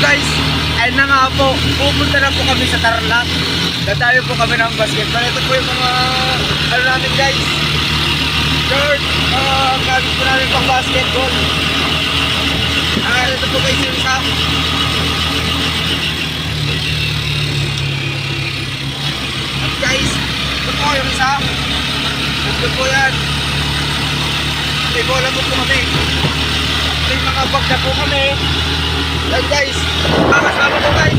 guys, ayun na nga po, pupunta na po kami sa Tarlac. Dadayo po kami ng basketball. Ito po yung mga ano namin guys, shirt, gamit po namin pang basketball. Ito po guys yung isa. At guys, ito po yung isa. Ito po yan. May bola po kami. May mga bag na po kami. Yan guys, makasama po guys.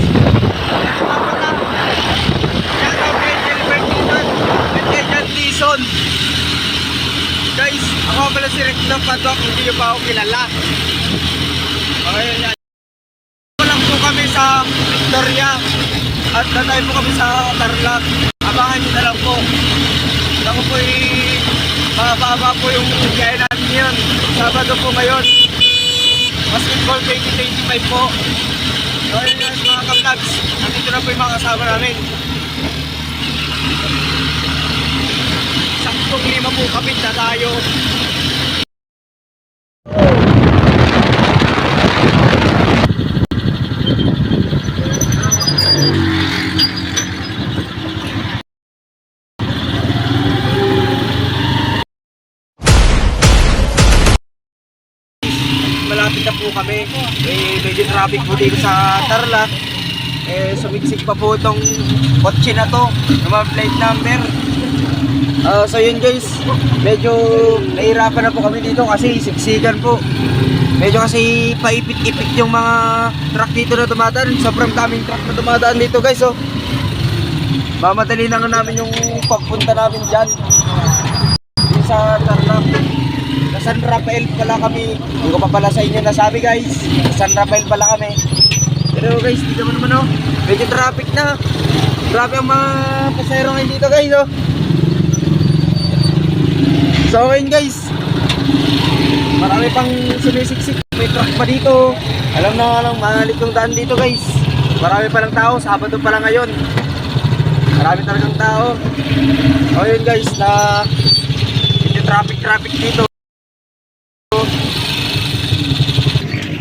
Dapat na. Yan ang Gilbert Dizon. At Jan Dizon. Guys, ako pala si Recto Padok. Hindi nyo pa ako kilala. Okay, yan. Ito lang po kami sa Victoria. At natay po kami sa Tarlac. Abangan nyo na lang po. Ako po mababa po yung biyahe namin yun. Sabado po ngayon. Basketball 2025 po. So ayun yan mga ka-vlogs. Nandito na po yung mga kasama namin. 10-5 po kapit na tayo. Malapit na po kami. Medyo traffic po dito sa Tarlac. Sumiksik pa po itong kotse na to, naman plate number. So yun guys, medyo nahirapan na po kami dito kasi siksikan po. Medyo kasi paipit-ipit yung mga truck dito na dumadaan. Sobrang daming truck na dumadaan dito guys. So mamadali na namin yung pagpunta namin dyan sa Tarlac. Sa San Rafael pala kami. Hindi ko pa pala sa inyo nasabi guys. Sa San Rafael pala kami. Pero guys, dito naman medyo traffic na. Grabe ang mga pasahero ngayon dito guys So ngayon guys, marami pang sumisiksik. May truck pa dito. Alam na lang, mahalit yung daan dito guys. Marami pa lang tao, Sabado pa lang ngayon. Marami talagang tao. So yun guys, na medyo traffic dito.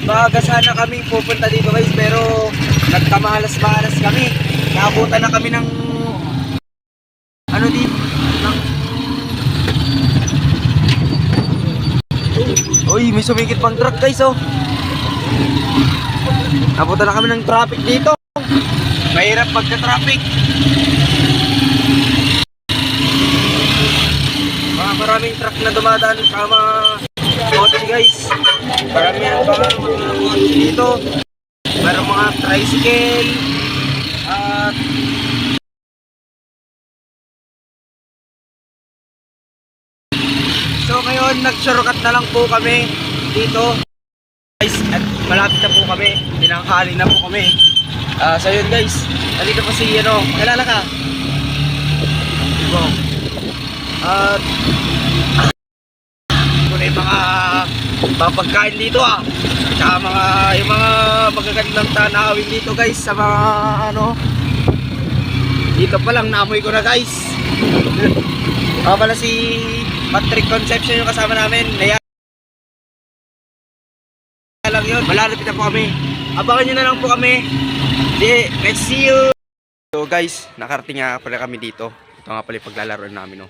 Maaga sana kami pupunta dito guys, pero nagkamahalas-mahalas kami. Naabutan na kami ng ano dito ng... Uy, may sumikit pang truck guys Naabutan na kami ng traffic dito. Mahirap pagka-traffic. Maraming truck na dumadaan kama motor guys. Maramihan pa mga motor dito. Mayroong mga tricycle at so ngayon nag-shortcut na lang po kami dito guys at malapit na po kami. Tinanghali na po kami. So yun guys, nandito pa si kilala ka? At yung mga pagkain dito tsaka yung mga magagandang tanawin dito guys sa mga dito pa lang naamoy ko na guys. Pala si Patrick Conception yung kasama namin. Naya lang yun, malalapit na po kami. Abangan nyo na lang po kami. Let's see you. So guys, nakarating nga pala kami dito. Ito nga pala yung paglalaroan namin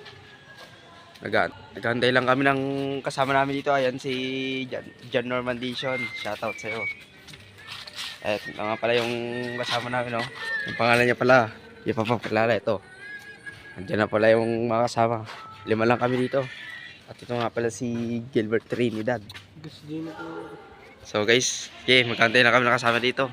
Naghantay lang kami ng kasama namin dito. Ayan si John Norman Dizon. Shoutout sa'yo. Ito nga pala yung kasama namin Yung pangalan niya pala, yung papapalala ito. Andiyan na pala yung mga kasama. 5 lang kami dito. At ito nga pala si Gilbert Trinidad. So guys, okay, maghantay na kami ng kasama dito.